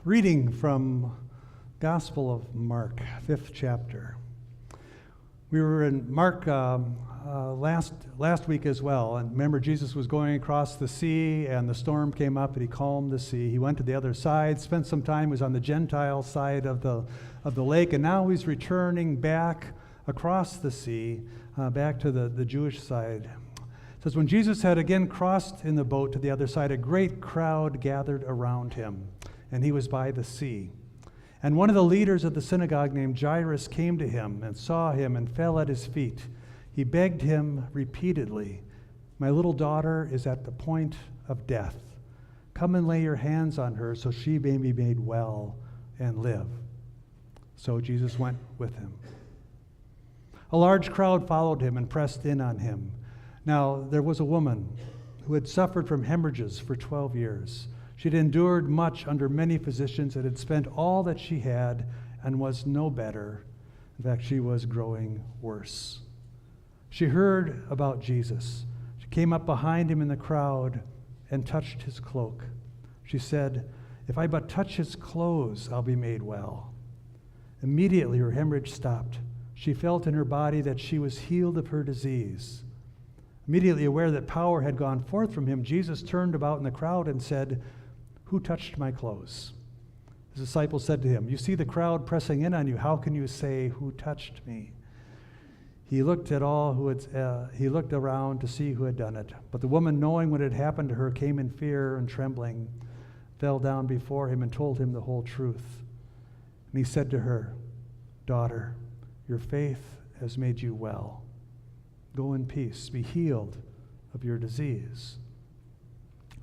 Reading from Gospel of Mark, 5th chapter. We were in Mark last week as well, and remember Jesus was going across the sea, and the storm came up, and he calmed the sea. He went to the other side, spent some time, was on the Gentile side of the lake, and now he's returning back across the sea, back to the Jewish side. It says, when Jesus had again crossed in the boat to the other side, a great crowd gathered around him, and he was by the sea. And one of the leaders of the synagogue named Jairus came to him and saw him and fell at his feet. He begged him repeatedly, "My little daughter is at the point of death. Come and lay your hands on her so she may be made well and live." So Jesus went with him. A large crowd followed him and pressed in on him. Now there was a woman who had suffered from hemorrhages for 12 years. She had endured much under many physicians and had spent all that she had and was no better. In fact, she was growing worse. She heard about Jesus. She came up behind him in the crowd and touched his cloak. She said, "If I but touch his clothes, I'll be made well." Immediately her hemorrhage stopped. She felt in her body that she was healed of her disease. Immediately aware that power had gone forth from him, Jesus turned about in the crowd and said, "Who touched my clothes?" His disciples said to him, "You see the crowd pressing in on you. How can you say, 'Who touched me?'" He looked around to see who had done it. But the woman, knowing what had happened to her, came in fear and trembling, fell down before him and told him the whole truth. And he said to her, "Daughter, your faith has made you well. Go in peace, be healed of your disease."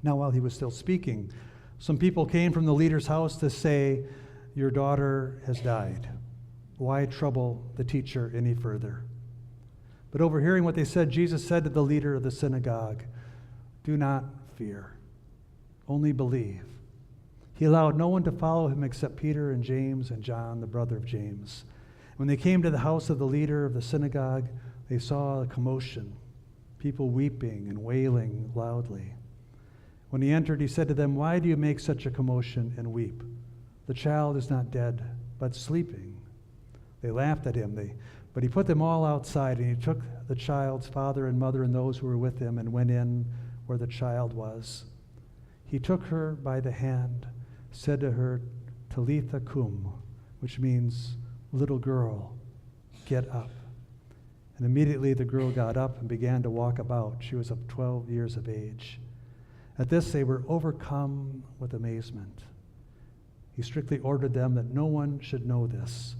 Now while he was still speaking, some people came from the leader's house to say, "Your daughter has died. Why trouble the teacher any further?" But overhearing what they said, Jesus said to the leader of the synagogue, "Do not fear, only believe." He allowed no one to follow him except Peter and James and John, the brother of James. When they came to the house of the leader of the synagogue, they saw a commotion, people weeping and wailing loudly. When he entered, he said to them, "Why do you make such a commotion and weep? The child is not dead, but sleeping." They laughed at him, but he put them all outside, and he took the child's father and mother and those who were with him and went in where the child was. He took her by the hand, said to her, "Talitha cum," which means, "Little girl, get up." And immediately the girl got up and began to walk about. She was of 12 years of age. At this they were overcome with amazement. He strictly ordered them that no one should know this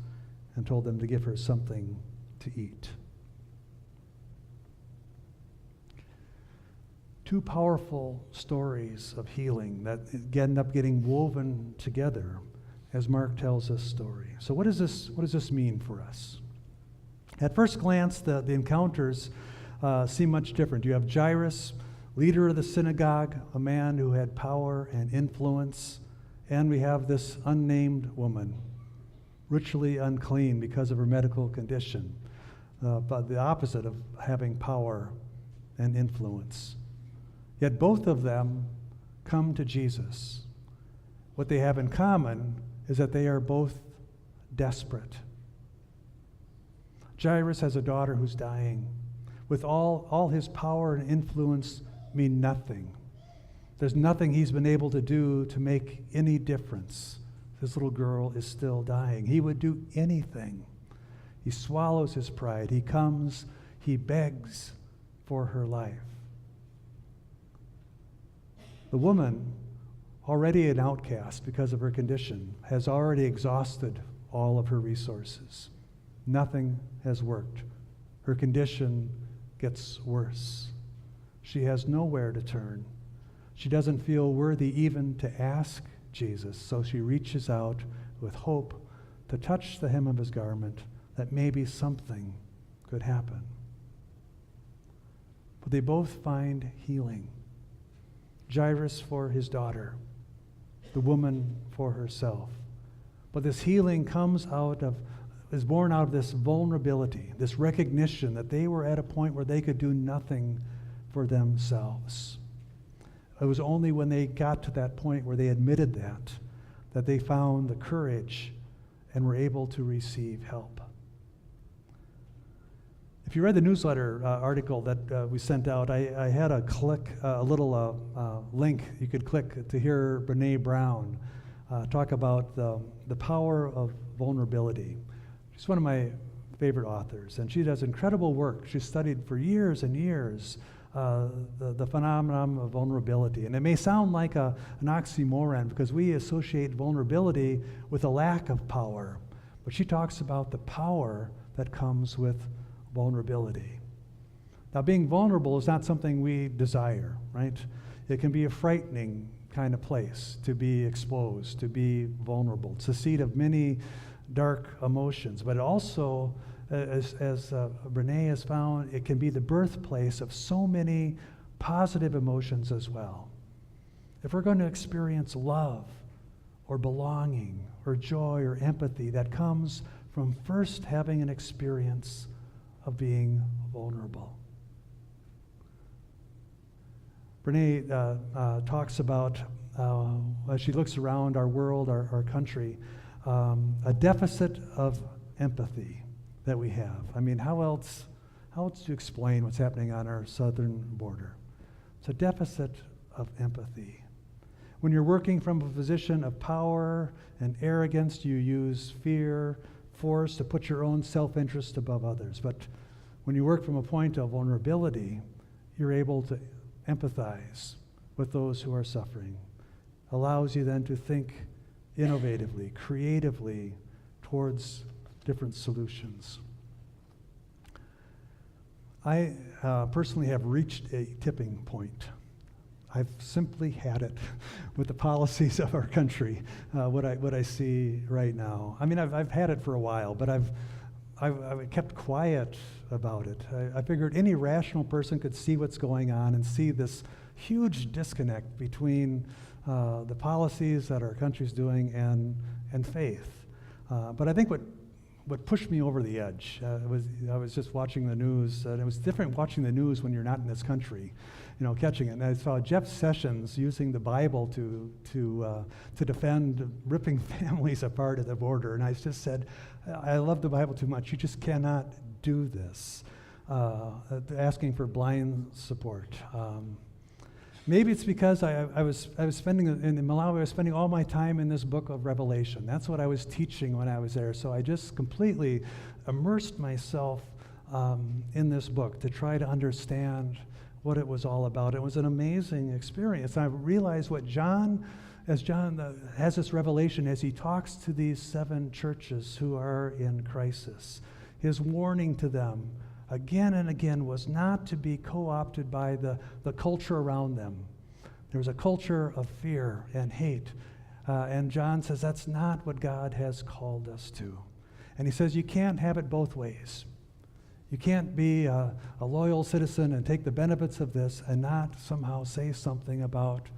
and told them to give her something to eat. Two powerful stories of healing that end up getting woven together as Mark tells this story. So what does this mean for us? At first glance, the encounters seem much different. You have Jairus, leader of the synagogue, a man who had power and influence, and we have this unnamed woman, ritually unclean because of her medical condition, but the opposite of having power and influence. Yet both of them come to Jesus. What they have in common is that they are both desperate. Jairus has a daughter who's dying. With all his power and influence mean nothing. There's nothing he's been able to do to make any difference. This little girl is still dying. He would do anything. He swallows his pride. He comes, he begs for her life. The woman, already an outcast because of her condition, has already exhausted all of her resources. Nothing has worked. Her condition gets worse. She has nowhere to turn. She doesn't feel worthy even to ask Jesus, so she reaches out with hope to touch the hem of his garment, that maybe something could happen. But they both find healing. Jairus for his daughter, the woman for herself. But this healing is born out of this vulnerability, this recognition that they were at a point where they could do nothing for themselves. It was only when they got to that point where they admitted that they found the courage and were able to receive help. If you read the newsletter article that we sent out, I had a little link you could click to hear Brene Brown talk about the power of vulnerability. She's one of my favorite authors, and she does incredible work. She's studied for years and years the phenomenon of vulnerability. And it may sound like an oxymoron because we associate vulnerability with a lack of power, but she talks about the power that comes with vulnerability. Now, being vulnerable is not something we desire, right? It can be a frightening kind of place to be exposed, to be vulnerable. It's the seat of many dark emotions, but it also, as Brene has found, it can be the birthplace of so many positive emotions as well. If we're going to experience love or belonging or joy or empathy, that comes from first having an experience of being vulnerable. Brene talks about, as she looks around our world, our country, a deficit of empathy that we have. I mean, how else do you explain what's happening on our southern border? It's a deficit of empathy. When you're working from a position of power and arrogance, you use fear, force to put your own self-interest above others. But when you work from a point of vulnerability, you're able to empathize with those who are suffering. Allows you then to think innovatively, creatively towards different solutions. I personally have reached a tipping point. I've simply had it with the policies of our country, what I see right now. I mean, I've had it for a while, but I've kept quiet about it. I figured any rational person could see what's going on and see this huge disconnect between the policies that our country's doing and faith. But I think what pushed me over the edge I was just watching the news, and it was different watching the news when you're not in this country, catching it. And I saw Jeff Sessions using the Bible to defend ripping families apart at the border, and I just said, I love the Bible too much. You just cannot do this. Asking for blind support. Maybe it's because I was spending in Malawi. I was spending all my time in this book of Revelation. That's what I was teaching when I was there. So I just completely immersed myself in this book to try to understand what it was all about. It was an amazing experience. I realized what John has this revelation as he talks to these 7 churches who are in crisis. His warning to them again and again was not to be co-opted by the culture around them. There was a culture of fear and hate. And John says that's not what God has called us to. And he says you can't have it both ways. You can't be a loyal citizen and take the benefits of this and not somehow say something about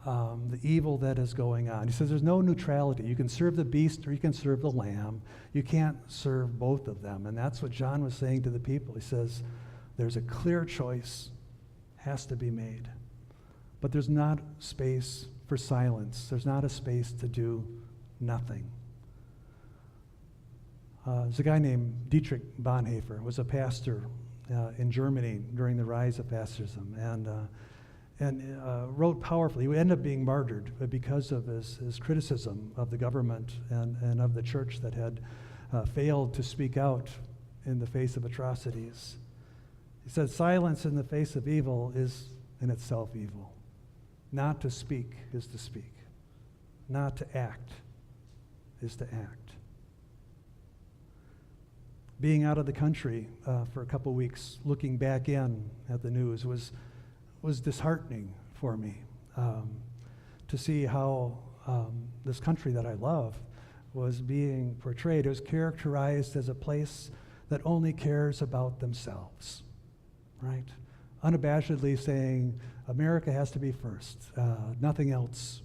the evil that is going on. He says there's no neutrality. You can serve the beast or you can serve the lamb. You can't serve both of them. And that's what John was saying to the people. He says there's a clear choice has to be made. But there's not space for silence. There's not a space to do nothing. There's a guy named Dietrich Bonhoeffer, was a pastor in Germany during the rise of fascism, and wrote powerfully. He ended up being martyred because of his criticism of the government and of the church that had failed to speak out in the face of atrocities. He said, silence in the face of evil is in itself evil. Not to speak is to speak. Not to act is to act. Being out of the country for a couple weeks, looking back in at the news was disheartening for me to see how this country that I love was being portrayed. It was characterized as a place that only cares about themselves, right? Unabashedly saying America has to be first. Nothing else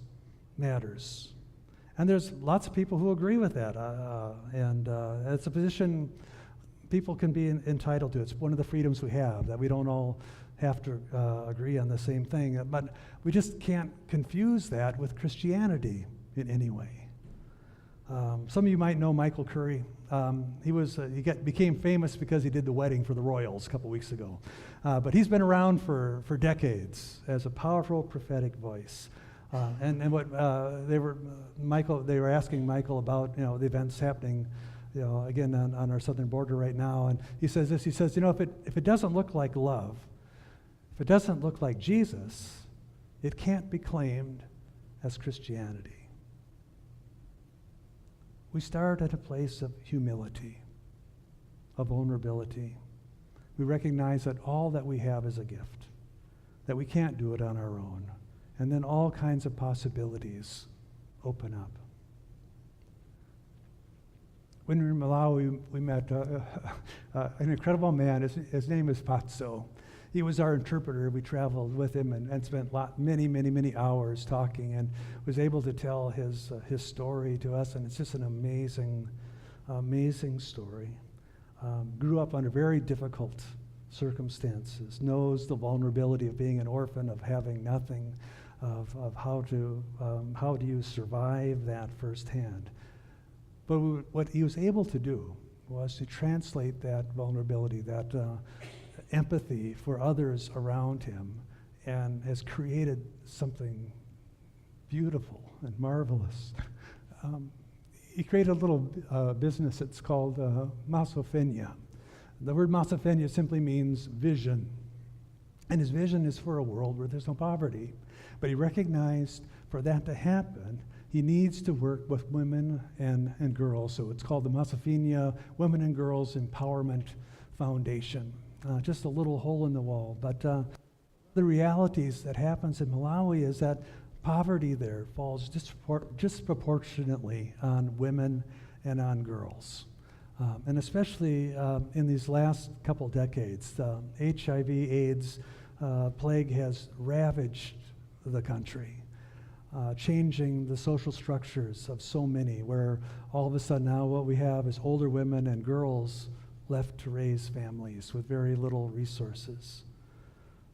matters. And there's lots of people who agree with that. And it's a position people can be entitled to. It's one of the freedoms we have, that we don't all have to agree on the same thing. But we just can't confuse that with Christianity in any way. Some of you might know Michael Curry. Became famous because he did the wedding for the Royals a couple weeks ago. But he's been around for decades as a powerful prophetic voice. And what they were asking Michael about, the events happening, again on our southern border right now. And he says this. He says, if it doesn't look like love, if it doesn't look like Jesus, it can't be claimed as Christianity. We start at a place of humility, of vulnerability. We recognize that all that we have is a gift, that we can't do it on our own. And then all kinds of possibilities open up. When we were in Malawi, we met an incredible man. His name is Patso. He was our interpreter. We traveled with him and spent many hours talking, and was able to tell his story to us. And it's just an amazing story. Grew up under very difficult circumstances. Knows the vulnerability of being an orphan, of having nothing, of how do you survive that firsthand. But what he was able to do was to translate that vulnerability, that empathy for others around him, and has created something beautiful and marvelous. He created a little business. It's called Masofenya. The word Masofenya simply means vision. And his vision is for a world where there's no poverty. But he recognized for that to happen, he needs to work with women and girls. So it's called the Masofenya Women and Girls Empowerment Foundation. Just a little hole in the wall. But the realities that happens in Malawi is that poverty there falls disproportionately on women and on girls. And especially in these last couple decades, the HIV/AIDS plague has ravaged the country, changing the social structures of so many, where all of a sudden now what we have is older women and girls left to raise families with very little resources.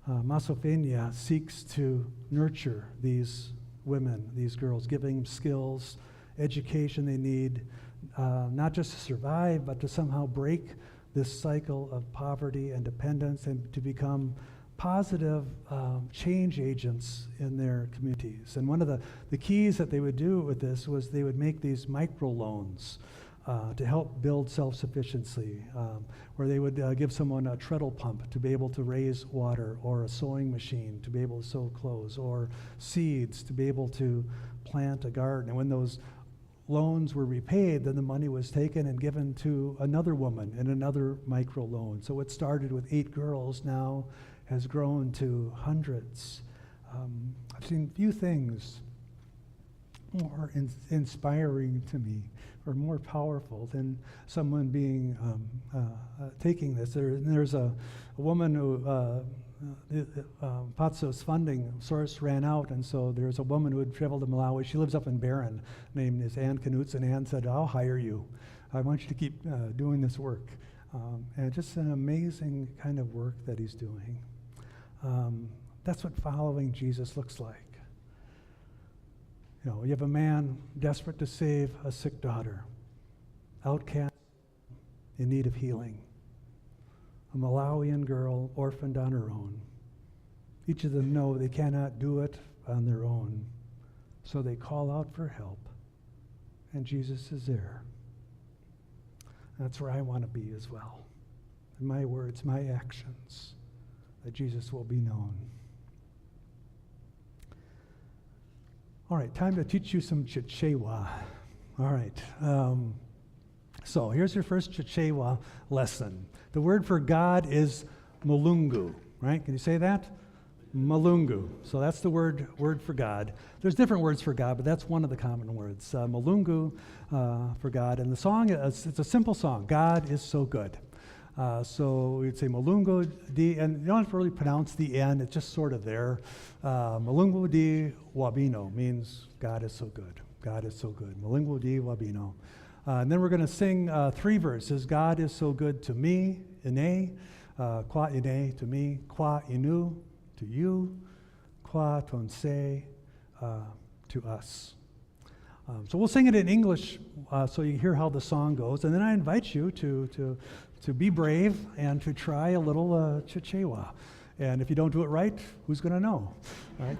Masofenya seeks to nurture these women, these girls, giving them skills, education they need, not just to survive, but to somehow break this cycle of poverty and dependence and to become positive change agents in their communities. And one of the keys that they would do with this was they would make these microloans to help build self-sufficiency, where they would give someone a treadle pump to be able to raise water, or a sewing machine to be able to sew clothes, or seeds to be able to plant a garden. And when those loans were repaid, then the money was taken and given to another woman in another microloan. So it started with 8 girls, now has grown to hundreds. I've seen few things more inspiring to me, or more powerful than someone being taking this. There's a woman who Patso's funding source ran out, and so there's a woman who had traveled to Malawi. She lives up in Barron, named is Ann Knutson. And Ann said, "I'll hire you. I want you to keep doing this work." And just an amazing kind of work that he's doing. That's what following Jesus looks like. You have a man desperate to save a sick daughter, outcast, in need of healing. A Malawian girl orphaned on her own. Each of them know they cannot do it on their own, so they call out for help, and Jesus is there. That's where I want to be as well. In my words, my actions, that Jesus will be known. All right, time to teach you some Chichewa. All right, so here's your first Chichewa lesson. The word for God is Mulungu, right? Can you say that? Mulungu. So that's the word for God. There's different words for God, but that's one of the common words. Mulungu for God. And the song, it's a simple song. God is so good. So we'd say Mulungu di, and you don't have to really pronounce the N, it's just sort of there. Mulungu di Wabino means God is so good. God is so good. Mulungu di Wabino. And then we're going to sing 3 verses. God is so good to me, ine, qua ine to me, qua inu to you, qua tonse to us. So we'll sing it in English so you hear how the song goes, and then I invite you to be brave and to try a little Chichewa. And if you don't do it right, who's going to know, right?